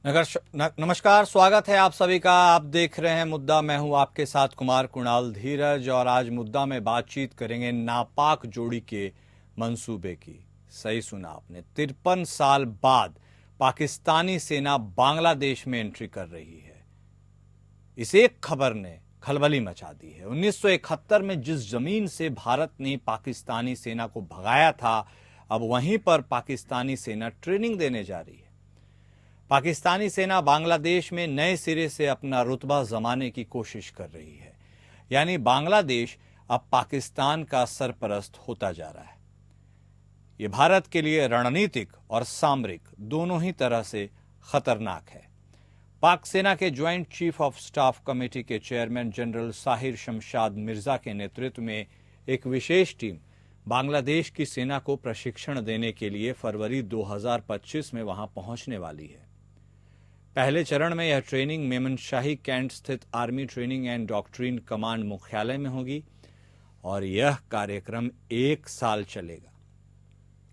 नमस्कार, स्वागत है आप सभी का। आप देख रहे हैं मुद्दा। मैं हूं आपके साथ कुमार कुणाल धीरज, और आज मुद्दा में बातचीत करेंगे नापाक जोड़ी के मंसूबे की। सही सुना आपने, 53 साल बाद पाकिस्तानी सेना बांग्लादेश में एंट्री कर रही है। इस एक खबर ने खलबली मचा दी है। 1971 में जिस जमीन से भारत ने पाकिस्तानी सेना को भगाया था, अब वहीं पर पाकिस्तानी सेना ट्रेनिंग देने जा रही है। पाकिस्तानी सेना बांग्लादेश में नए सिरे से अपना रुतबा जमाने की कोशिश कर रही है। यानी बांग्लादेश अब पाकिस्तान का सरपरस्त होता जा रहा है। ये भारत के लिए रणनीतिक और सामरिक दोनों ही तरह से खतरनाक है। पाक सेना के joint chief of staff committee के चेयरमैन जनरल साहिर शमशाद मिर्जा के नेतृत्व में एक विशेष टीम बांग्लादेश की सेना को प्रशिक्षण देने के लिए फरवरी 2025 में वहां पहुंचने वाली है। पहले चरण में यह ट्रेनिंग मेमनशाही कैंट स्थित army training and doctrine command मुख्यालय में होगी और यह कार्यक्रम 1 साल चलेगा।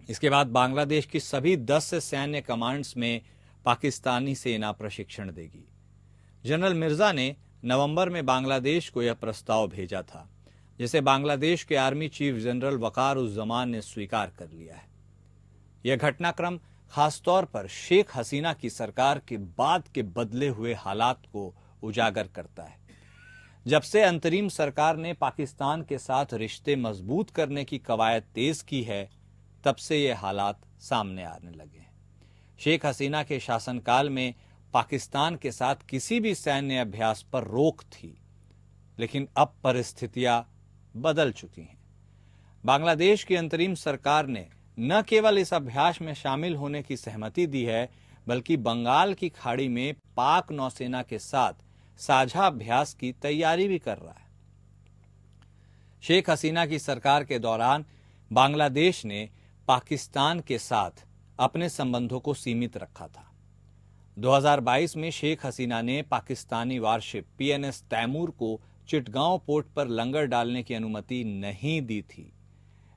इसके बाद बांग्लादेश की सभी 10 सैन्य कमांड्स में पाकिस्तानी सेना प्रशिक्षण देगी। जनरल मिर्जा ने नवंबर में बांग्लादेश को यह प्रस्ताव भेजा था, जिसे बांग्लादेश के आर्मी चीफ जनरल वकार उस जमान ने स्वीकार कर लिया है। यह घटनाक्रम खासतौर पर शेख हसीना की सरकार के बाद के बदले हुए हालात को उजागर करता है। जब से अंतरिम सरकार ने पाकिस्तान के साथ रिश्ते मजबूत करने की कवायद तेज की है, तब से ये हालात सामने आने लगे हैं। शेख हसीना के शासनकाल में पाकिस्तान के साथ किसी भी सैन्य अभ्यास पर रोक थी, लेकिन अब परिस्थितियां बदल चुकी हैं। बांग्लादेश की अंतरिम सरकार ने न केवल इस अभ्यास में शामिल होने की सहमति दी है, बल्कि बंगाल की खाड़ी में पाक नौसेना के साथ साझा अभ्यास की तैयारी भी कर रहा है। शेख हसीना की सरकार के दौरान बांग्लादेश ने पाकिस्तान के साथ अपने संबंधों को सीमित रखा था। 2022 में शेख हसीना ने पाकिस्तानी वारशिप PNS तैमूर को चिटगांव पोर्ट पर लंगर डालने की अनुमति नहीं दी थी,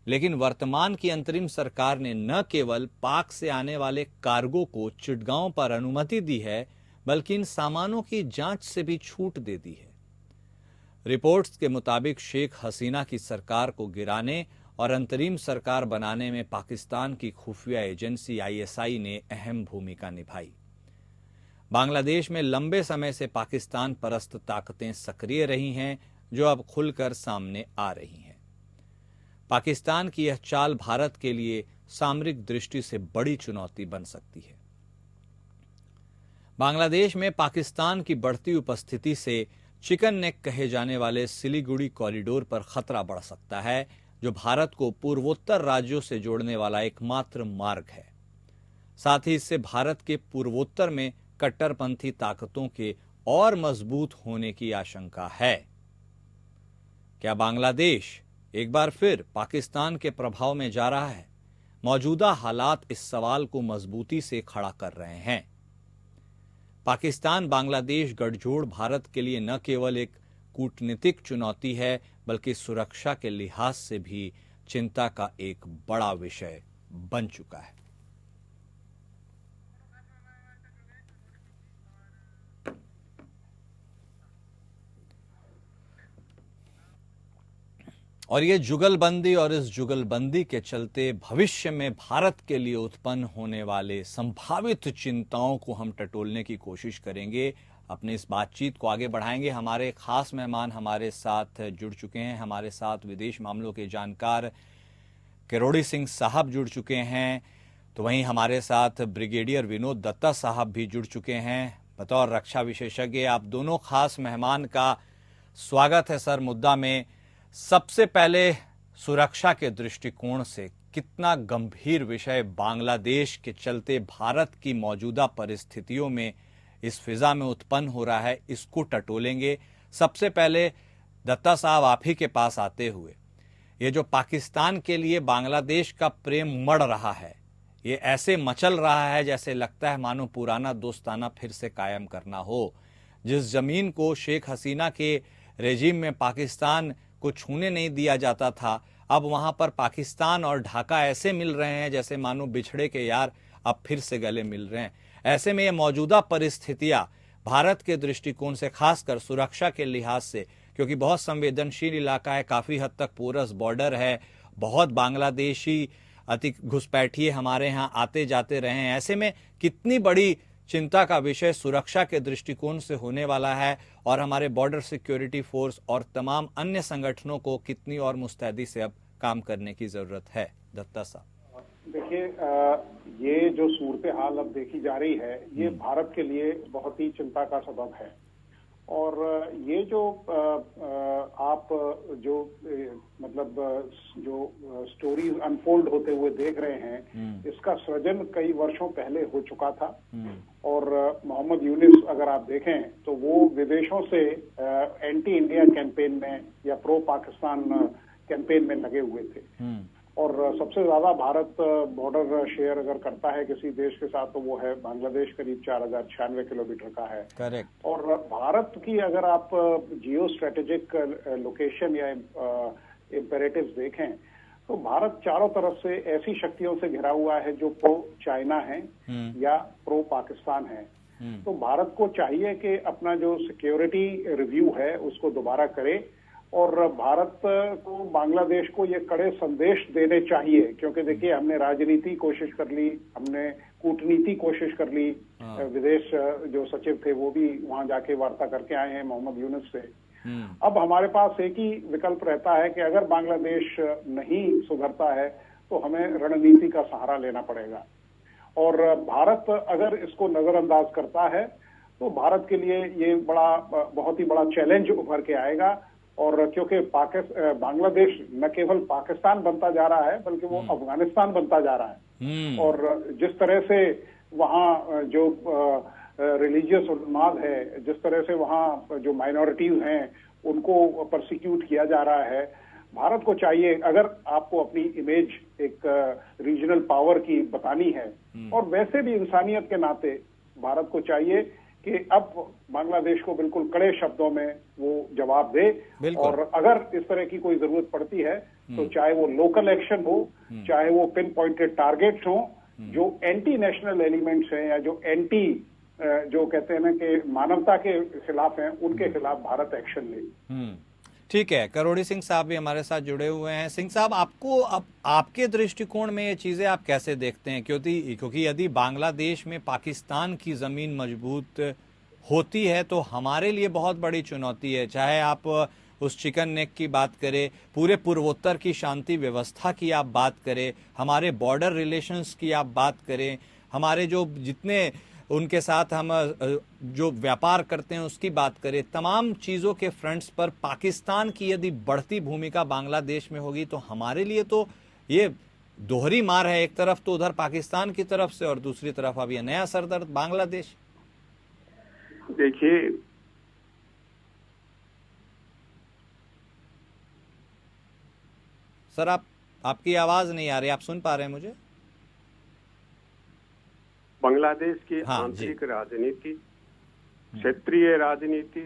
लेकिन वर्तमान की अंतरिम सरकार ने न केवल पाक से आने वाले कार्गो को चिटगांव पर अनुमति दी है, बल्कि इन सामानों की जांच से भी छूट दे दी है। रिपोर्ट्स के मुताबिक शेख हसीना की सरकार को गिराने और अंतरिम सरकार बनाने में पाकिस्तान की खुफिया एजेंसी ISI ने अहम भूमिका निभाई। बांग्लादेश में लंबे समय से पाकिस्तान परस्त ताकतें सक्रिय रही हैं, जो अब खुलकर सामने आ रही हैं। पाकिस्तान की यह चाल भारत के लिए सामरिक दृष्टि से बड़ी चुनौती बन सकती है। बांग्लादेश में पाकिस्तान की बढ़ती उपस्थिति से चिकन नेक कहे जाने वाले सिलीगुड़ी कॉरिडोर पर खतरा बढ़ सकता है, जो भारत को पूर्वोत्तर राज्यों से जोड़ने वाला एकमात्र मार्ग है। साथ ही इससे भारत के पूर्वोत्तर में कट्टरपंथी ताकतों के और मजबूत होने की आशंका है। क्या बांग्लादेश एक बार फिर पाकिस्तान के प्रभाव में जा रहा है? मौजूदा हालात इस सवाल को मजबूती से खड़ा कर रहे हैं। पाकिस्तान बांग्लादेश गठजोड़ भारत के लिए न केवल एक कूटनीतिक चुनौती है, बल्कि सुरक्षा के लिहाज से भी चिंता का एक बड़ा विषय बन चुका है। और ये जुगलबंदी और इस जुगलबंदी के चलते भविष्य में भारत के लिए उत्पन्न होने वाले संभावित चिंताओं को हम टटोलने की कोशिश करेंगे। अपने इस बातचीत को आगे बढ़ाएंगे। हमारे खास मेहमान हमारे साथ जुड़ चुके हैं। हमारे साथ विदेश मामलों के जानकार किरोड़ी सिंह साहब जुड़ चुके हैं, तो वहीं हमारे साथ ब्रिगेडियर विनोद दत्ता साहब भी जुड़ चुके हैं बतौर रक्षा विशेषज्ञ। आप दोनों खास मेहमान का स्वागत है सर मुद्दा में। सबसे पहले सुरक्षा के दृष्टिकोण से कितना गंभीर विषय बांग्लादेश के चलते भारत की मौजूदा परिस्थितियों में इस फिजा में उत्पन्न हो रहा है, इसको टटोलेंगे। सबसे पहले दत्ता साहब आप ही के पास आते हुए, ये जो पाकिस्तान के लिए बांग्लादेश का प्रेम मड़ रहा है, ये ऐसे मचल रहा है जैसे लगता है मानो पुराना दोस्ताना फिर से कायम करना हो। जिस जमीन को शेख हसीना के रेजिम में पाकिस्तान को छूने नहीं दिया जाता था, अब वहां पर पाकिस्तान और ढाका ऐसे मिल रहे हैं जैसे मानो बिछड़े के यार अब फिर से गले मिल रहे हैं। ऐसे में ये मौजूदा परिस्थितियां भारत के दृष्टिकोण से, खासकर सुरक्षा के लिहाज से, क्योंकि बहुत संवेदनशील इलाका है, काफी हद तक पोरस बॉर्डर है, बहुत बांग्लादेशी अति घुसपैठिए हमारे यहाँ आते जाते रहे हैं, ऐसे में कितनी बड़ी चिंता का विषय सुरक्षा के दृष्टिकोण से होने वाला है और हमारे बॉर्डर सिक्योरिटी फोर्स और तमाम अन्य संगठनों को कितनी और मुस्तैदी से अब काम करने की जरूरत है। दत्ता साहब, देखिए, ये जो सूरत हाल अब देखी जा रही है, ये भारत के लिए बहुत ही चिंता का सबब है। और ये जो आप जो मतलब जो स्टोरीज अनफोल्ड होते हुए देख रहे हैं, इसका सृजन कई वर्षों पहले हो चुका था। और मोहम्मद यूनिस अगर आप देखें तो वो विदेशों से एंटी इंडिया कैंपेन में या प्रो पाकिस्तान कैंपेन में लगे हुए थे। और सबसे ज्यादा भारत बॉर्डर शेयर अगर करता है किसी देश के साथ तो वो है बांग्लादेश, करीब 4096 किलोमीटर का है। करेक्ट। और भारत की अगर आप जियो स्ट्रेटेजिक लोकेशन या इम्पेरेटिव्स देखें तो भारत चारों तरफ से ऐसी शक्तियों से घिरा हुआ है जो प्रो चाइना है या प्रो पाकिस्तान है। तो भारत को चाहिए कि अपना जो सिक्योरिटी रिव्यू है उसको दोबारा करे और भारत को बांग्लादेश को ये कड़े संदेश देने चाहिए, क्योंकि देखिए हमने राजनीति कोशिश कर ली, हमने कूटनीति कोशिश कर ली, विदेश जो सचिव थे वो भी वहां जाके वार्ता करके आए हैं मोहम्मद यूनुस से। अब हमारे पास एक ही विकल्प रहता है कि अगर बांग्लादेश नहीं सुधरता है तो हमें रणनीति का सहारा लेना पड़ेगा। और भारत अगर इसको नजरअंदाज करता है तो भारत के लिए ये बहुत ही बड़ा चैलेंज उभर के आएगा। और क्योंकि बांग्लादेश न केवल पाकिस्तान बनता जा रहा है बल्कि वो अफगानिस्तान बनता जा रहा है। और जिस तरह से वहाँ जो रिलीजियस उन्माद है, जिस तरह से वहाँ जो माइनॉरिटीज हैं उनको परसिक्यूट किया जा रहा है, भारत को चाहिए, अगर आपको अपनी इमेज एक रीजनल पावर की बतानी है और वैसे भी इंसानियत के नाते भारत को चाहिए कि अब बांग्लादेश को बिल्कुल कड़े शब्दों में वो जवाब दे। और अगर इस तरह की कोई जरूरत पड़ती है तो चाहे वो लोकल एक्शन हो, चाहे वो पिन पॉइंटेड टारगेट्स हो, जो एंटी नेशनल एलिमेंट्स हैं या जो एंटी जो कहते हैं ना कि मानवता के खिलाफ हैं, उनके खिलाफ भारत एक्शन ले। ठीक है, करोड़ी सिंह साहब भी हमारे साथ जुड़े हुए हैं। सिंह साहब, आपको अब आपके दृष्टिकोण में ये चीजें आप कैसे देखते हैं? क्योंकि यदि बांग्लादेश में पाकिस्तान की जमीन मजबूत होती है तो हमारे लिए बहुत बड़ी चुनौती है। चाहे आप उस चिकन नेक की बात करें, पूरे पूर्वोत्तर की शांति व्यवस्था की आप बात करें, हमारे बॉर्डर रिलेशंस की आप बात करें, हमारे जो जितने उनके साथ हम जो व्यापार करते हैं उसकी बात करें, तमाम चीज़ों के फ्रंट्स पर पाकिस्तान की यदि बढ़ती भूमिका बांग्लादेश में होगी तो हमारे लिए तो ये दोहरी मार है। एक तरफ तो उधर पाकिस्तान की तरफ से और दूसरी तरफ अब ये नया सरदर्द बांग्लादेश। देखिए, सर आपकी आवाज नहीं आ रही, आप सुन पा रहे हैं मुझे? बांग्लादेश की आंतरिक राजनीति, क्षेत्रीय राजनीति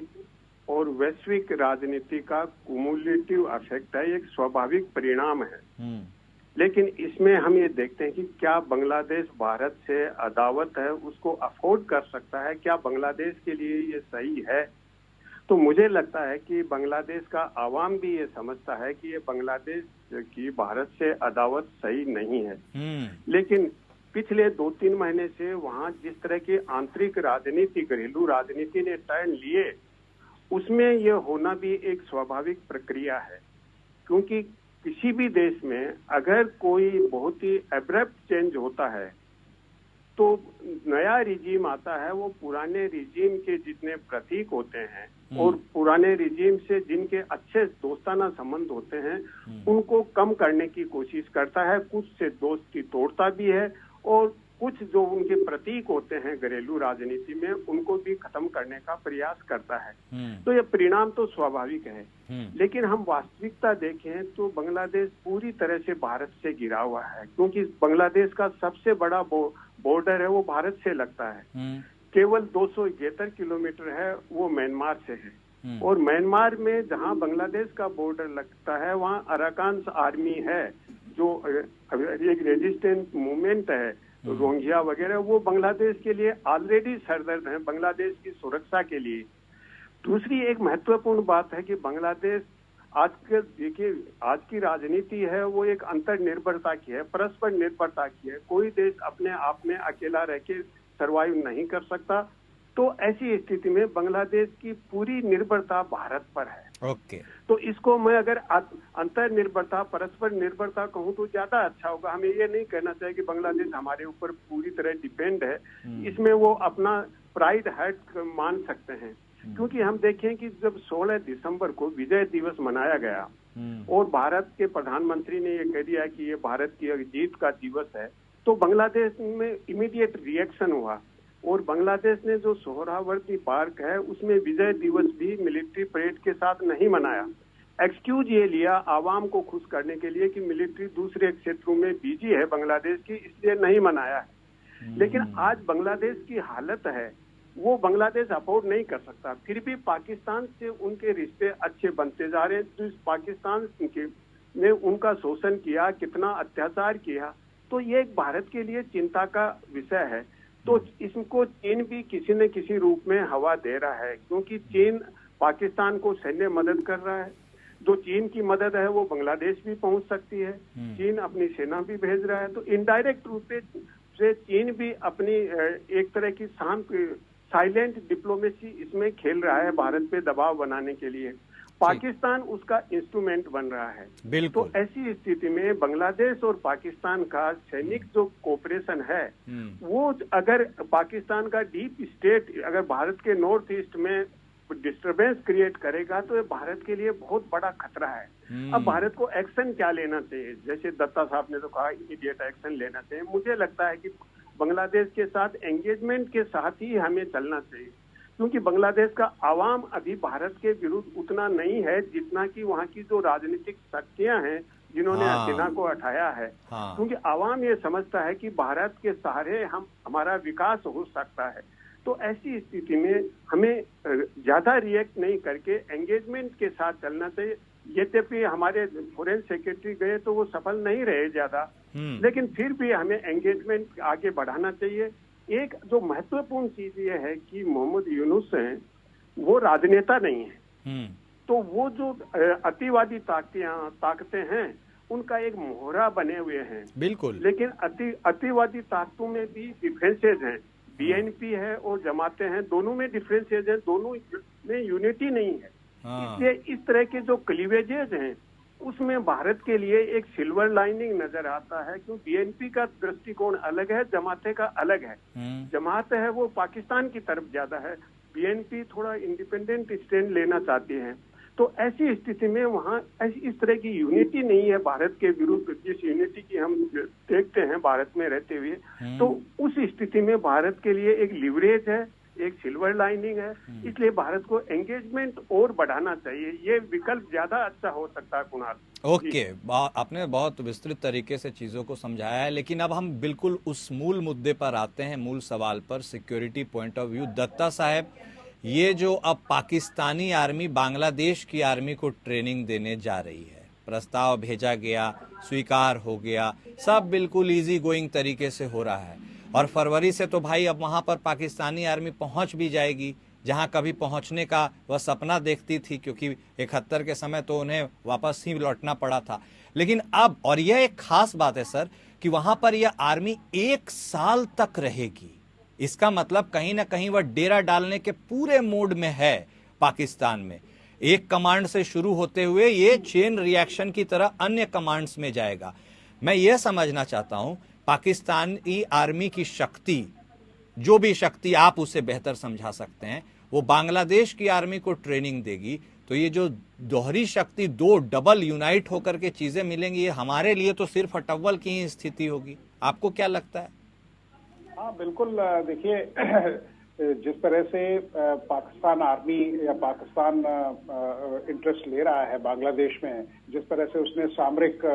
और वैश्विक राजनीति का कुमुलेटिव इफेक्ट है, एक स्वाभाविक परिणाम है। लेकिन इसमें हम ये देखते हैं कि क्या बांग्लादेश भारत से अदावत है, उसको अफोर्ड कर सकता है, क्या बांग्लादेश के लिए ये सही है? तो मुझे लगता है कि बांग्लादेश का आवाम भी ये समझता है कि ये बांग्लादेश की भारत से अदावत सही नहीं है। लेकिन पिछले 2-3 महीने से वहां जिस तरह की आंतरिक राजनीति, घरेलू राजनीति ने टर्न लिए, उसमें यह होना भी एक स्वाभाविक प्रक्रिया है। क्योंकि किसी भी देश में अगर कोई बहुत ही एब्रप्ट चेंज होता है तो नया रिजीम आता है, वो पुराने रिजीम के जितने प्रतीक होते हैं और पुराने रिजीम से जिनके अच्छे दोस्ताना संबंध होते हैं उनको कम करने की कोशिश करता है, कुछ से दोस्ती तोड़ता भी है और कुछ जो उनके प्रतीक होते हैं घरेलू राजनीति में उनको भी खत्म करने का प्रयास करता है। तो ये परिणाम तो स्वाभाविक है। लेकिन हम वास्तविकता देखें तो बांग्लादेश पूरी तरह से भारत से घिरा हुआ है, क्योंकि बांग्लादेश का सबसे बड़ा बॉर्डर है वो भारत से लगता है। केवल 271 किलोमीटर है वो म्यांमार से है। और म्यांमार में जहां बांग्लादेश का बॉर्डर लगता है वहां अराकान आर्मी है, जो एक रेजिस्टेंस मूवमेंट है रोहिंग्या वगैरह, वो बांग्लादेश के लिए ऑलरेडी सरदर्द हैं, बांग्लादेश की सुरक्षा के लिए। दूसरी एक महत्वपूर्ण बात है कि बांग्लादेश आज के देखिए, आज की राजनीति है वो एक अंतर्निर्भरता की है, परस्पर निर्भरता की है। कोई देश अपने आप में अकेला रह के सर्वाइव नहीं कर सकता। तो ऐसी स्थिति में बांग्लादेश की पूरी निर्भरता भारत पर है। ओके। तो इसको मैं अगर अंतर्निर्भरता, परस्पर निर्भरता कहूँ तो ज्यादा अच्छा होगा। हमें ये नहीं कहना चाहिए कि बांग्लादेश हमारे ऊपर पूरी तरह डिपेंड है। इसमें वो अपना प्राइड हर्ट मान सकते हैं, क्योंकि हम देखें कि जब 16 दिसंबर को विजय दिवस मनाया गया और भारत के प्रधानमंत्री ने ये कह दिया कि ये भारत की जीत का दिवस है, तो बांग्लादेश में इमीडिएट रिएक्शन हुआ और बांग्लादेश ने जो सोहरावर्दी पार्क है उसमें विजय दिवस भी मिलिट्री परेड के साथ नहीं मनाया। एक्सक्यूज ये लिया आवाम को खुश करने के लिए कि मिलिट्री दूसरे क्षेत्रों में बिजी है बांग्लादेश की, इसलिए नहीं मनाया है। लेकिन आज बांग्लादेश की हालत है वो बांग्लादेश अफोर्ड नहीं कर सकता। फिर भी पाकिस्तान से उनके रिश्ते अच्छे बनते जा रहे हैं। तो इस पाकिस्तान ने उनका शोषण किया, कितना अत्याचार किया, तो ये एक भारत के लिए चिंता का विषय है। तो इसको चीन भी किसी न किसी रूप में हवा दे रहा है, क्योंकि चीन पाकिस्तान को सैन्य मदद कर रहा है। जो चीन की मदद है वो बांग्लादेश भी पहुंच सकती है। चीन अपनी सेना भी भेज रहा है। तो इनडायरेक्ट रूप से चीन भी अपनी एक तरह की साइलेंट डिप्लोमेसी इसमें खेल रहा है भारत पे दबाव बनाने के लिए। पाकिस्तान उसका इंस्ट्रूमेंट बन रहा है। बिल्कुल। तो ऐसी स्थिति में बांग्लादेश और पाकिस्तान का सैनिक जो कोऑपरेशन है वो अगर पाकिस्तान का डीप स्टेट अगर भारत के नॉर्थ ईस्ट में डिस्टरबेंस क्रिएट करेगा तो ये भारत के लिए बहुत बड़ा खतरा है। अब भारत को एक्शन क्या लेना चाहिए? जैसे दत्ता साहब ने तो कहा इमीडिएट एक्शन लेना चाहिए। मुझे लगता है कि बांग्लादेश के साथ एंगेजमेंट के साथ ही हमें चलना चाहिए, क्योंकि बांग्लादेश का आवाम अभी भारत के विरुद्ध उतना नहीं है जितना कि वहाँ की जो राजनीतिक शक्तियां हैं जिन्होंने हसीना को हटाया है। क्योंकि आवाम ये समझता है कि भारत के सहारे हमारा विकास हो सकता है। तो ऐसी स्थिति में हमें ज्यादा रिएक्ट नहीं करके एंगेजमेंट के साथ चलना चाहिए। यद्यपि हमारे फॉरेन सेक्रेटरी गए तो वो सफल नहीं रहे ज्यादा, लेकिन फिर भी हमें एंगेजमेंट आगे बढ़ाना चाहिए। एक जो महत्वपूर्ण चीज ये है कि मोहम्मद यूनुस हैं वो राजनेता नहीं है। तो वो जो अतिवादी ताकतें हैं उनका एक मोहरा बने हुए हैं। बिल्कुल। लेकिन अतिवादी ताकतों में भी डिफरेंसेज हैं। बीएनपी है और जमातें हैं, दोनों में डिफरेंसेज हैं, दोनों में यूनिटी नहीं है। इसलिए इस तरह के जो क्लीवेजेज हैं उसमें भारत के लिए एक सिल्वर लाइनिंग नजर आता है, क्योंकि बीएनपी का दृष्टिकोण अलग है, जमाते का अलग है। जमात है वो पाकिस्तान की तरफ ज्यादा है, बीएनपी थोड़ा इंडिपेंडेंट स्टैंड लेना चाहती है। तो ऐसी स्थिति में वहाँ इस तरह की यूनिटी नहीं है भारत के विरुद्ध, जिस यूनिटी की हम देखते हैं भारत में रहते हुए। तो उस स्थिति में भारत के लिए एक लिवरेज है, एक सिल्वर लाइनिंग है। इसलिए भारत को एंगेजमेंट और बढ़ाना चाहिए। ये विकल्प ज्यादा अच्छा हो सकता है। कुणाल ओके, आपने बहुत विस्तृत तरीके से चीजों को समझाया है, लेकिन अब हम बिल्कुल उस मूल मुद्दे पर आते हैं, मूल सवाल पर, security point of view. Datta साहब, ये जो अब पाकिस्तानी आर्मी बांग्लादेश की आर्मी को ट्रेनिंग देने जा रही है, प्रस्ताव भेजा गया, स्वीकार हो गया, सब बिल्कुल इजी गोइंग तरीके से हो रहा है, और फरवरी से तो भाई अब वहां पर पाकिस्तानी आर्मी पहुंच भी जाएगी जहां कभी पहुंचने का वह सपना देखती थी, क्योंकि 71 के समय तो उन्हें वापस ही लौटना पड़ा था। लेकिन अब, और यह एक खास बात है सर, कि वहां पर यह आर्मी 1 साल तक रहेगी। इसका मतलब कहीं ना कहीं वह डेरा डालने के पूरे मूड में है पाकिस्तान में। एक कमांड से शुरू होते हुए ये चेन रिएक्शन की तरह अन्य कमांड्स में जाएगा। मैं ये समझना चाहता हूं, पाकिस्तानी आर्मी की शक्ति, जो भी शक्ति आप उसे बेहतर समझा सकते हैं, वो बांग्लादेश की आर्मी को ट्रेनिंग देगी, तो ये जो दोहरी शक्ति, दो डबल यूनाइट होकर के चीजें मिलेंगी, ये हमारे लिए तो सिर्फ अटव्वल की ही स्थिति होगी। आपको क्या लगता है? हाँ बिल्कुल। देखिए, जिस तरह से पाकिस्तान आर्मी या पाकिस्तान इंटरेस्ट ले रहा है बांग्लादेश में, जिस तरह से उसने सामरिक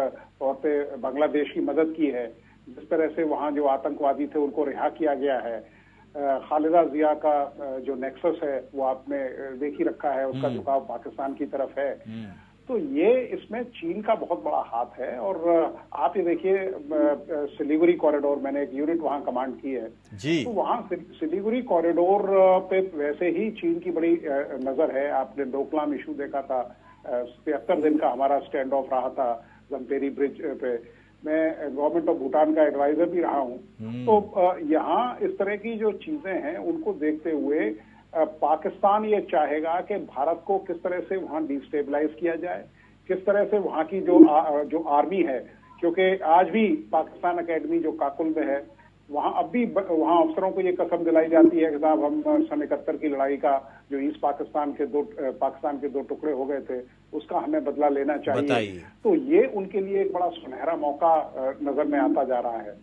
तौर पे बांग्लादेश की मदद की है, जिस तरह से वहाँ जो आतंकवादी थे उनको रिहा किया गया है, खालिदा जिया का जो नेक्सस है वो आपने देख ही रखा है, उसका झुकाव पाकिस्तान की तरफ है। तो ये इसमें चीन का बहुत बड़ा हाथ है। और आप ये देखिए सिलीगुड़ी कॉरिडोर, मैंने एक यूनिट वहां कमांड की है जी। तो वहां सिलीगुड़ी कॉरिडोर पे वैसे ही चीन की बड़ी नजर है। आपने डोकलाम इशू देखा था, 73 दिन का हमारा स्टैंड ऑफ रहा था जमतेरी ब्रिज पे। मैं गवर्नमेंट ऑफ भूटान का एडवाइजर भी रहा हूं। तो यहाँ इस तरह की जो चीजें हैं उनको देखते हुए पाकिस्तान ये चाहेगा कि भारत को किस तरह से वहां डिस्टेबलाइज किया जाए, किस तरह से वहां की जो आर्मी है, क्योंकि आज भी पाकिस्तान अकेडमी जो काकुल में है वहां अब भी वहां अफसरों को ये कसम दिलाई जाती है कि साहब हम सन 71 की लड़ाई का जो ईस्ट पाकिस्तान के दो टुकड़े हो गए थे उसका हमें बदला लेना चाहिए। तो ये उनके लिए एक बड़ा सुनहरा मौका नजर में आता जा रहा है।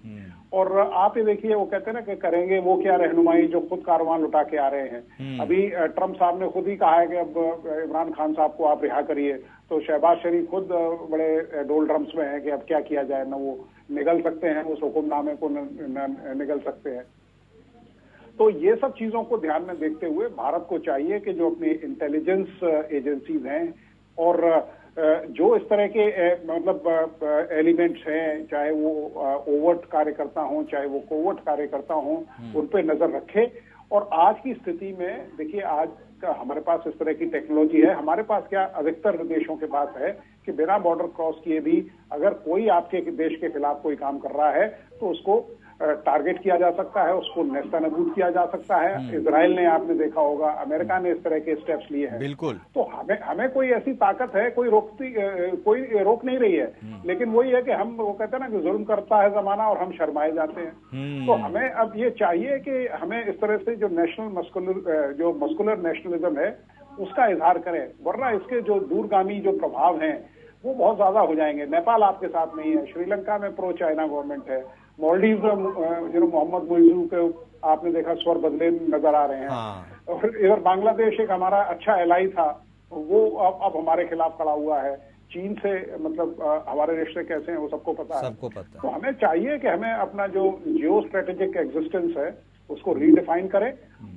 और आप ये देखिए, वो कहते हैं ना कि करेंगे वो क्या रहनुमाई जो खुद कारवां लुटा के आ रहे हैं। अभी ट्रम्प साहब ने खुद ही कहा है कि अब इमरान खान साहब को आप रिहा करिए, तो शहबाज शरीफ खुद बड़े डोल ड्रम्स में है कि अब क्या किया जाए, ना वो निगल सकते हैं, उस हुक्मनामे को निगल सकते हैं। तो ये सब चीजों को ध्यान में देखते हुए भारत को चाहिए कि जो अपनी इंटेलिजेंस एजेंसीज हैं और जो इस तरह के मतलब एलिमेंट्स हैं, चाहे वो ओवर्ट कार्यकर्ता हों चाहे वो कोवर्ट कार्यकर्ता हों, उन पे नजर रखे। और आज की स्थिति में देखिए, आज का हमारे पास इस तरह की टेक्नोलॉजी है, हमारे पास क्या अधिकतर देशों के पास है कि बिना बॉर्डर क्रॉस किए भी अगर कोई आपके देश के खिलाफ कोई काम कर रहा है तो उसको टारगेट किया जा सकता है, उसको नेस्तनाबूद किया जा सकता है। इजराइल ने, आपने देखा होगा, अमेरिका ने इस तरह के स्टेप्स लिए हैं। बिल्कुल। तो हमें कोई ऐसी ताकत है, कोई रोक नहीं रही है। लेकिन वही है कि हम, वो कहते हैं ना कि जुल्म करता है जमाना और हम शर्माए जाते हैं। तो हमें अब ये चाहिए कि हमें इस तरह से जो मस्कुलर नेशनलिज्म है उसका इजहार करें, वरना इसके जो दूरगामी जो प्रभाव हैं वो बहुत ज्यादा हो जाएंगे। नेपाल आपके साथ नहीं है, श्रीलंका में प्रो चाइना गवर्नमेंट है, मालदीव में मोहम्मद मुइजू के आपने देखा स्वर बदले नजर आ रहे हैं। और इधर बांग्लादेश एक हमारा अच्छा एलाई था, वो अब हमारे खिलाफ खड़ा हुआ है। चीन से मतलब हमारे रिश्ते कैसे हैं वो सबको पता है। तो हमें चाहिए कि हमें अपना जो जियो स्ट्रेटेजिक एग्जिस्टेंस है उसको रीडिफाइन करें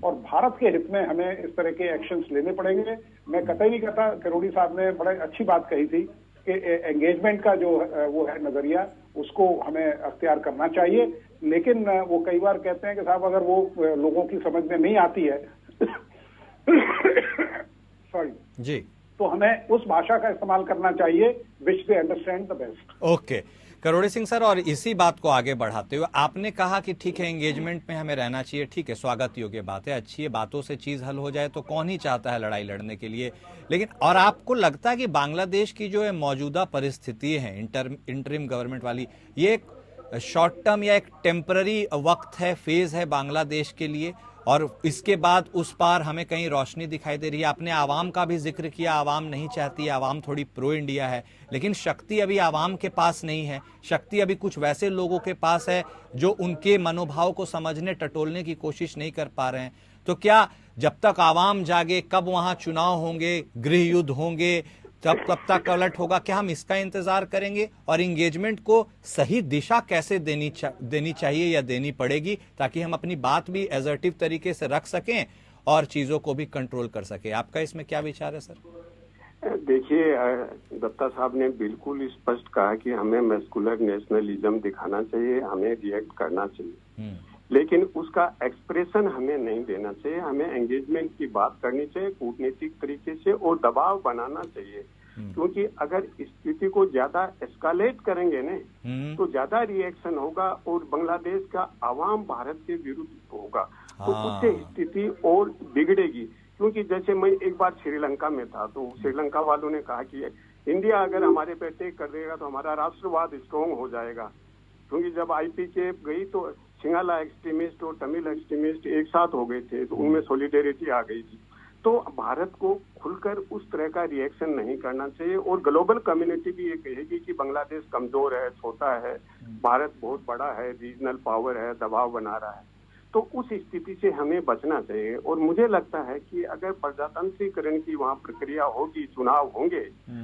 और भारत के हित में हमें इस तरह के एक्शंस लेने पड़ेंगे। मैं कतई नहीं कहता, किरोड़ी साहब ने बड़े अच्छी बात कही थी कि एंगेजमेंट का जो वो है नजरिया, उसको हमें अख्तियार करना चाहिए। लेकिन वो कई बार कहते हैं कि साहब अगर वो लोगों की समझ में नहीं आती है सॉरी जी, तो हमें उस भाषा का इस्तेमाल करना चाहिए which they understand the best. Okay Karori Singh sir, और इसी बात को आगे बढ़ाते हुए आपने कहा कि ठीक है एंगेजमेंट में हमें रहना चाहिए, ठीक है, स्वागत योग्य बात है, अच्छी है, बातों से चीज हल हो जाए तो कौन ही चाहता है लड़ाई लड़ने के लिए। लेकिन और आपको लगता है कि बांग्लादेश की जो मौजूदा परिस्थिति है इंटरिम गवर्नमेंट वाली, ये एक शॉर्ट टर्म या एक टेम्पररी वक्त है, फेज है बांग्लादेश के लिए, और इसके बाद उस पार हमें कहीं रोशनी दिखाई दे रही है। आपने आवाम का भी जिक्र किया, आवाम नहीं चाहती है, आवाम थोड़ी प्रो इंडिया है, लेकिन शक्ति अभी आवाम के पास नहीं है, शक्ति अभी कुछ वैसे लोगों के पास है जो उनके मनोभाव को समझने टटोलने की कोशिश नहीं कर पा रहे हैं। तो क्या जब तक आवाम जागे, कब वहां चुनाव होंगे, गृह युद्ध होंगे, कब तक अलर्ट होगा, क्या हम इसका इंतजार करेंगे? और इंगेजमेंट को सही दिशा कैसे देनी चाहिए या देनी पड़ेगी ताकि हम अपनी बात भी एजर्टिव तरीके से रख सकें और चीजों को भी कंट्रोल कर सके? आपका इसमें क्या विचार है सर? देखिए, दत्ता साहब ने बिल्कुल स्पष्ट कहा कि हमें मस्कुलर नेशनलिज्म दिखाना चाहिए, हमें रिएक्ट करना चाहिए, लेकिन उसका एक्सप्रेशन हमें नहीं देना चाहिए। हमें एंगेजमेंट की बात करनी चाहिए कूटनीतिक तरीके से और दबाव बनाना चाहिए, क्योंकि अगर स्थिति को ज्यादा एस्कालेट करेंगे न तो ज्यादा रिएक्शन होगा और बांग्लादेश का आवाम भारत के विरुद्ध होगा, तो उससे स्थिति और बिगड़ेगी। क्योंकि जैसे मैं एक बार श्रीलंका में था तो श्रीलंका वालों ने कहा कि इंडिया अगर हमारे पे अटैक कर देगा तो हमारा राष्ट्रवाद स्ट्रांग हो जाएगा, क्योंकि जब आईपीके गई तो सिंगाला एक्सट्रीमिस्ट और तमिल एक्सट्रीमिस्ट एक साथ हो गए थे, तो उनमें सॉलिडेरिटी आ गई थी। तो भारत को खुलकर उस तरह का रिएक्शन नहीं करना चाहिए और ग्लोबल कम्युनिटी भी ये कहेगी कि बांग्लादेश कमजोर है, छोटा है, भारत बहुत बड़ा है, रीजनल पावर है, दबाव बना रहा है। तो उस स्थिति से हमें बचना चाहिए। और मुझे लगता है कि अगर प्रजातांत्रिकरण की वहाँ प्रक्रिया होगी, चुनाव होंगे,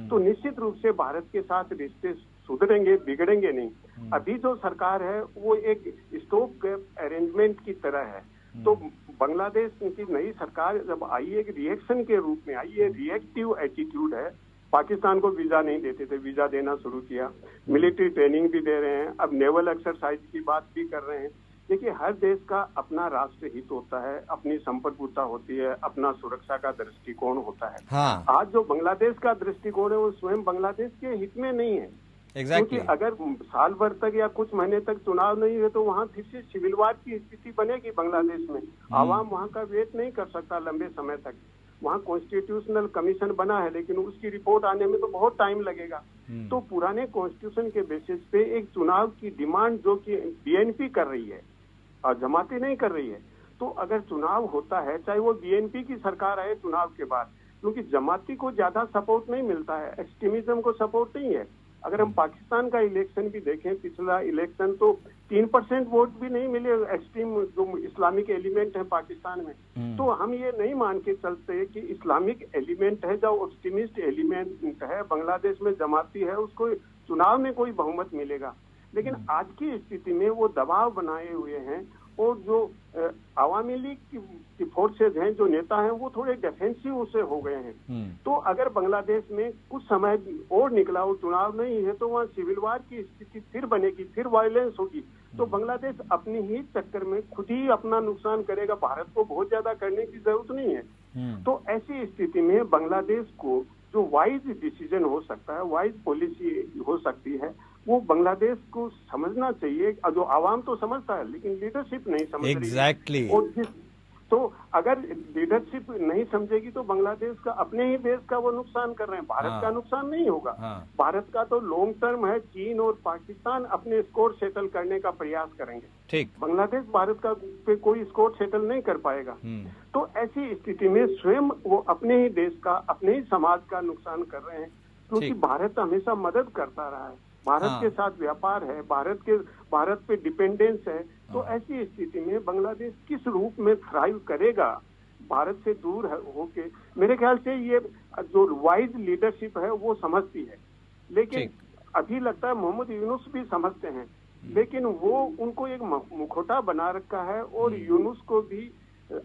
तो निश्चित रूप से भारत के साथ रिश्ते सुधरेंगे, बिगड़ेंगे नहीं। अभी जो सरकार है वो एक स्टॉप अरेंजमेंट की तरह है। तो बांग्लादेश की नई सरकार जब आई है, एक रिएक्शन के रूप में आई है, रिएक्टिव एटीट्यूड है, पाकिस्तान को वीजा नहीं देते थे, वीजा देना शुरू किया। मिलिट्री ट्रेनिंग भी दे रहे हैं, अब नेवल एक्सरसाइज की बात भी कर रहे हैं। देखिए, हर देश का अपना राष्ट्र हित होता है, अपनी संप्रभुता होती है, अपना सुरक्षा का दृष्टिकोण होता है। हाँ। आज जो बांग्लादेश का दृष्टिकोण है वो स्वयं बांग्लादेश के हित में नहीं है। एग्जैक्टली। क्योंकि अगर साल भर तक या कुछ महीने तक चुनाव नहीं है तो वहाँ फिर से सिविल वार की स्थिति बनेगी बांग्लादेश में। आवाम वहाँ का वेट नहीं कर सकता लंबे समय तक। वहाँ कॉन्स्टिट्यूशनल कमीशन बना है, लेकिन उसकी रिपोर्ट आने में तो बहुत टाइम लगेगा। तो पुराने कॉन्स्टिट्यूशन के बेसिस पे एक चुनाव की डिमांड जो कि बीएनपी कर रही है और जमाती नहीं कर रही है, तो अगर चुनाव होता है, चाहे वो बीएनपी की सरकार आए चुनाव के बाद, क्योंकि जमाती को ज्यादा सपोर्ट नहीं मिलता है, एक्सट्रीमिज्म को सपोर्ट नहीं है। अगर हम पाकिस्तान का इलेक्शन भी देखें, पिछला इलेक्शन तो 3% वोट भी नहीं मिले एक्सट्रीम जो इस्लामिक एलिमेंट है पाकिस्तान में। तो हम ये नहीं मान के चलते कि इस्लामिक एलिमेंट है, जो एक्सट्रीमिस्ट एलिमेंट है बांग्लादेश में जमाती है, उसको चुनाव में कोई बहुमत मिलेगा। लेकिन आज की स्थिति में वो दबाव बनाए हुए हैं और जो आवामी लीग की फोर्सेज हैं, जो नेता हैं, वो थोड़े डिफेंसिव से हो गए हैं। तो अगर बांग्लादेश में कुछ समय और निकला और चुनाव नहीं है तो वहाँ सिविल वार की स्थिति फिर बनेगी, फिर वायलेंस होगी। तो बांग्लादेश अपनी ही चक्कर में खुद ही अपना नुकसान करेगा, भारत को बहुत ज्यादा करने की जरूरत नहीं है। तो ऐसी स्थिति में बांग्लादेश को जो वाइज डिसीजन हो सकता है, वाइज पॉलिसी हो सकती है, वो बांग्लादेश को समझना चाहिए। जो आवाम तो समझता है लेकिन लीडरशिप नहीं समझ Exactly. रही है। और तो अगर लीडरशिप नहीं समझेगी तो बांग्लादेश का, अपने ही देश का वो नुकसान कर रहे हैं, भारत का नुकसान नहीं होगा। भारत का तो लॉन्ग टर्म है, चीन और पाकिस्तान अपने स्कोर सेटल करने का प्रयास करेंगे। ठीक। बांग्लादेश भारत का पे कोई स्कोर सेटल नहीं कर पाएगा। तो ऐसी स्थिति में स्वयं वो अपने ही देश का, अपने ही समाज का नुकसान कर रहे हैं, क्योंकि भारत हमेशा मदद करता रहा है, भारत के साथ व्यापार है, भारत पे डिपेंडेंस है। तो ऐसी स्थिति में बांग्लादेश किस रूप में थ्राइव करेगा भारत से दूर होके, मेरे ख्याल से ये जो वाइज लीडरशिप है वो समझती है। लेकिन अभी लगता है मोहम्मद यूनुस भी समझते हैं, लेकिन वो उनको एक मुखौटा बना रखा है और यूनुस को भी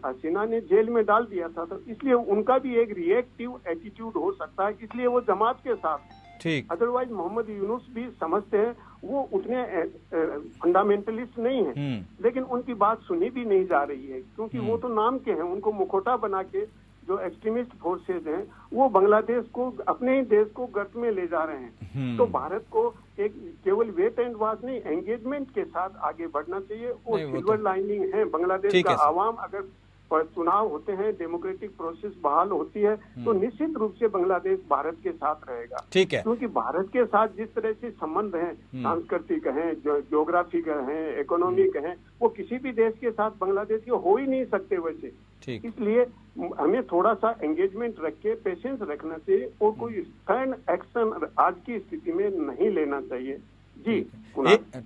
हसीना ने जेल में डाल दिया था, तो इसलिए उनका भी एक रिएक्टिव एटीट्यूड हो सकता है, इसलिए वो जमात के साथ। ठीक। अदरवाइज मोहम्मद यूनुस भी समझते हैं, वो उतने फंडामेंटलिस्ट नहीं हैं, लेकिन उनकी बात सुनी भी नहीं जा रही है, क्योंकि वो तो नाम के हैं। उनको मुखौटा बना के जो एक्सट्रीमिस्ट फोर्सेज हैं वो बांग्लादेश को, अपने ही देश को गर्त में ले जा रहे हैं। तो भारत को एक केवल वेट एंड वॉच नहीं, एंगेजमेंट के साथ आगे बढ़ना चाहिए। और सिल्वर लाइनिंग है बांग्लादेश का आवाम, अगर चुनाव होते हैं, डेमोक्रेटिक प्रोसेस बहाल होती है, तो निश्चित रूप से बांग्लादेश भारत के साथ रहेगा। ठीक है। क्योंकि भारत के साथ जिस तरह से संबंध हैं, सांस्कृतिक हैं, ज्योग्राफिक हैं, इकोनॉमिक हैं, वो किसी भी देश के साथ बांग्लादेश के हो ही नहीं सकते वैसे। इसलिए हमें थोड़ा सा एंगेजमेंट रख के पेशेंस रखना चाहिए और कोई स्टर्न एक्शन आज की स्थिति में नहीं लेना चाहिए। जी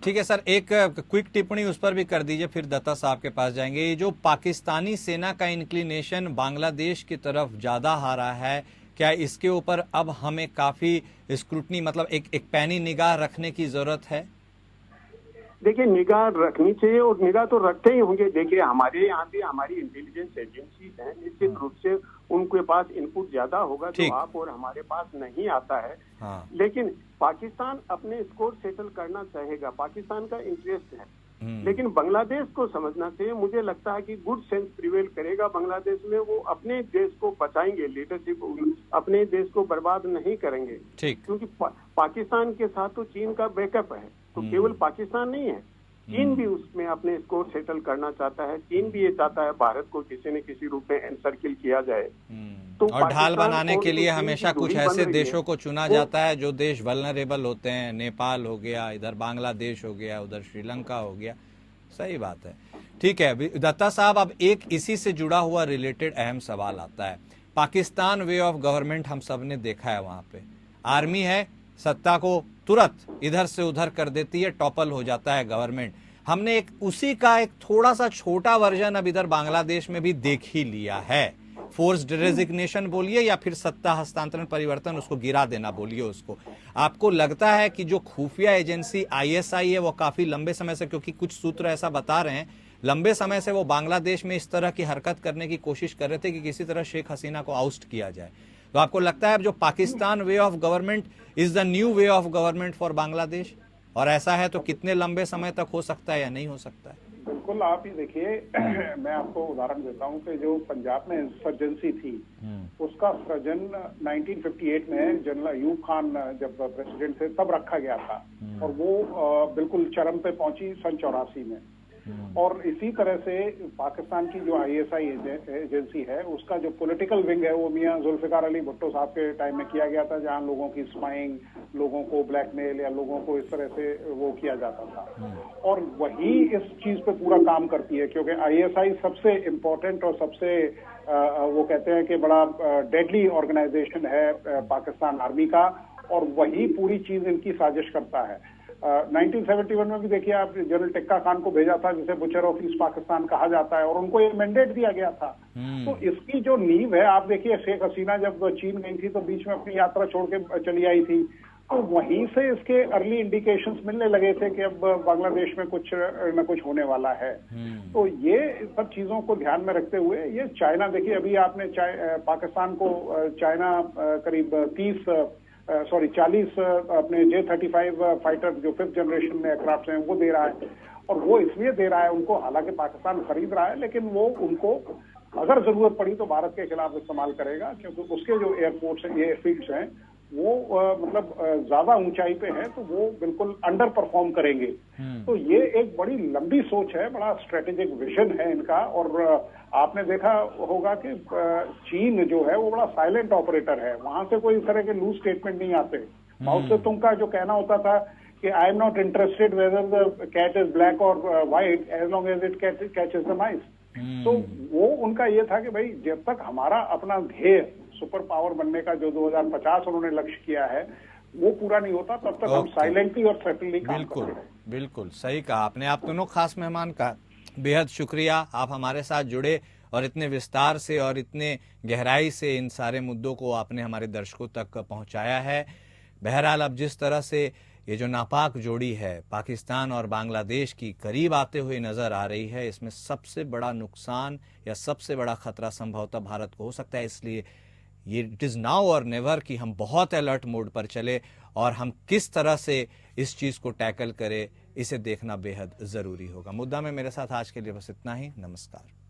ठीक है सर, एक क्विक टिप्पणी उस पर भी कर दीजिए, फिर दत्ता साहब के पास जाएंगे। ये जो पाकिस्तानी सेना का इंक्लिनेशन बांग्लादेश की तरफ ज्यादा आ रहा है, क्या इसके ऊपर अब हमें काफी स्क्रूटनी, मतलब एक पैनी निगाह रखने की जरूरत है? देखिए, निगाह रखनी चाहिए और निगाह तो रखते ही होंगे। देखिए, हमारे यहाँ भी हमारी इंटेलिजेंस एजेंसीज हैं, निश्चित रूप से उनके पास इनपुट ज्यादा होगा जो आप और हमारे पास नहीं आता है। लेकिन पाकिस्तान अपने स्कोर सेटल करना चाहेगा, पाकिस्तान का इंटरेस्ट है, लेकिन बांग्लादेश को समझना चाहिए। मुझे लगता है कि गुड सेंस प्रिवेल करेगा बांग्लादेश में, वो अपने देश को बचाएंगे, लीडरशिप अपने देश को बर्बाद नहीं करेंगे। क्योंकि पाकिस्तान के साथ तो चीन का बैकअप है, तो केवल पाकिस्तान नहीं है, चीन भी उसमें अपने स्कोर सेटल करना चाहता है। चीन भी ये चाहता है भारत को किसी न किसी रूप में एनसर्किल किया जाए। तो और ढाल बनाने के लिए हमेशा कुछ ऐसे देशों को चुना जाता है जो देश वल्नरेबल होते हैं। नेपाल हो गया, इधर बांग्लादेश हो गया, उधर श्रीलंका हो गया। सही बात है। ठीक है दत्ता साहब, अब एक इसी से जुड़ा हुआ रिलेटेड अहम सवाल आता है। पाकिस्तान वे ऑफ गवर्नमेंट हम सब ने देखा है, वहां पे आर्मी है, सत्ता को तुरंत इधर से उधर कर देती है, टॉपल हो जाता है गवर्नमेंट। हमने उसी का एक थोड़ा सा छोटा वर्जन अब इधर बांग्लादेश में भी देख ही लिया है। फोर्स्ड रेजिग्नेशन बोलिए या फिर सत्ता हस्तांतरण परिवर्तन, उसको गिरा देना बोलिए उसको। आपको लगता है कि जो खुफिया एजेंसी आईएसआई है वो काफी लंबे समय से, क्योंकि कुछ सूत्र ऐसा बता रहे हैं लंबे समय से वो बांग्लादेश में इस तरह की हरकत करने की कोशिश कर रहे थे कि किसी तरह शेख हसीना को आउस्ट किया जाए, तो आपको लगता है अब जो Pakistan way of government is the new way of government for Bangladesh, और ऐसा है तो कितने लंबे समय तक हो सकता है या नहीं हो सकता है? बिल्कुल, आप ही देखिए मैं आपको उदाहरण देता हूं कि जो पंजाब में इंसर्जेंसी थी उसका सृजन 1958 में जनरल अयूब खान जब प्रेसिडेंट थे तब रखा गया था और वो बिल्कुल चरम पे पहुंची सन 84 में। और इसी तरह से पाकिस्तान की जो आईएसआई एजेंसी है उसका जो पॉलिटिकल विंग है वो मियां जुल्फिकार अली भुट्टो साहब के टाइम में किया गया था, जहां लोगों की स्पाइंग, लोगों को ब्लैकमेल या लोगों को इस तरह से वो किया जाता था। और वही इस चीज पे पूरा काम करती है, क्योंकि आईएसआई सबसे इम्पोर्टेंट और सबसे वो कहते हैं कि बड़ा डेडली ऑर्गेनाइजेशन है पाकिस्तान आर्मी का, और वही पूरी चीज इनकी साजिश करता है। 1971 में भी देखिए आप, जनरल टिक्का खान को भेजा था जिसे बुचर ऑफ ईस्ट पाकिस्तान कहा जाता है, और उनको ये मैंडेट दिया गया था। तो इसकी जो नींव है, आप देखिए शेख हसीना जब चीन गई थी तो बीच में अपनी यात्रा छोड़ के चली आई थी, तो वहीं से इसके अर्ली इंडिकेशंस मिलने लगे थे कि अब बांग्लादेश में कुछ न कुछ होने वाला है। तो ये सब चीजों को ध्यान में रखते हुए ये चाइना, देखिए अभी आपने पाकिस्तान को चाइना करीब 40 अपने J-35 फाइटर जो 5th जनरेशन में एयरक्राफ्ट हैं वो दे रहा है, और वो इसलिए दे रहा है उनको, हालांकि पाकिस्तान खरीद रहा है, लेकिन वो उनको अगर जरूरत पड़ी तो भारत के खिलाफ इस्तेमाल करेगा, क्योंकि उसके जो एयरपोर्ट्स हैं, एयरफील्ड्स हैं, वो मतलब ज्यादा ऊंचाई पे है तो वो बिल्कुल अंडर परफॉर्म करेंगे। तो ये एक बड़ी लंबी सोच है, बड़ा स्ट्रेटेजिक विजन है इनका। और आपने देखा होगा कि चीन जो है वो बड़ा साइलेंट ऑपरेटर है, वहां से कोई इस तरह के लूज स्टेटमेंट नहीं आते। माओ सेतुंग का जो कहना होता था कि I am not interested whether the cat is black और white as long as it catches the mice. तो वो उनका ये था कि भाई जब तक हमारा अपना ध्येय सुपर पावर बनने का जो 2050 उन्होंने लक्ष्य किया है वो पूरा नहीं होता, तब तक हम साइलेंटली और सटनली काम करते हैं। बिल्कुल सही कहा आपने। आप दोनों खास मेहमान का बेहद शुक्रिया, आप हमारे साथ जुड़े और इतने विस्तार से और इतने गहराई से इन सारे मुद्दों को आपने हमारे दर्शकों तक पहुंचाया है। बहरहाल अब जिस तरह से ये जो नापाक जोड़ी है पाकिस्तान और बांग्लादेश की करीब आते हुए नजर आ रही है, इसमें सबसे बड़ा नुकसान या सबसे बड़ा खतरा संभवतः भारत को हो सकता है। इसलिए ये इट इज़ नाउ और नेवर कि हम बहुत अलर्ट मोड पर चले और हम किस तरह से इस चीज़ को टैकल करें, इसे देखना बेहद ज़रूरी होगा। मुद्दा में मेरे साथ आज के लिए बस इतना ही। नमस्कार।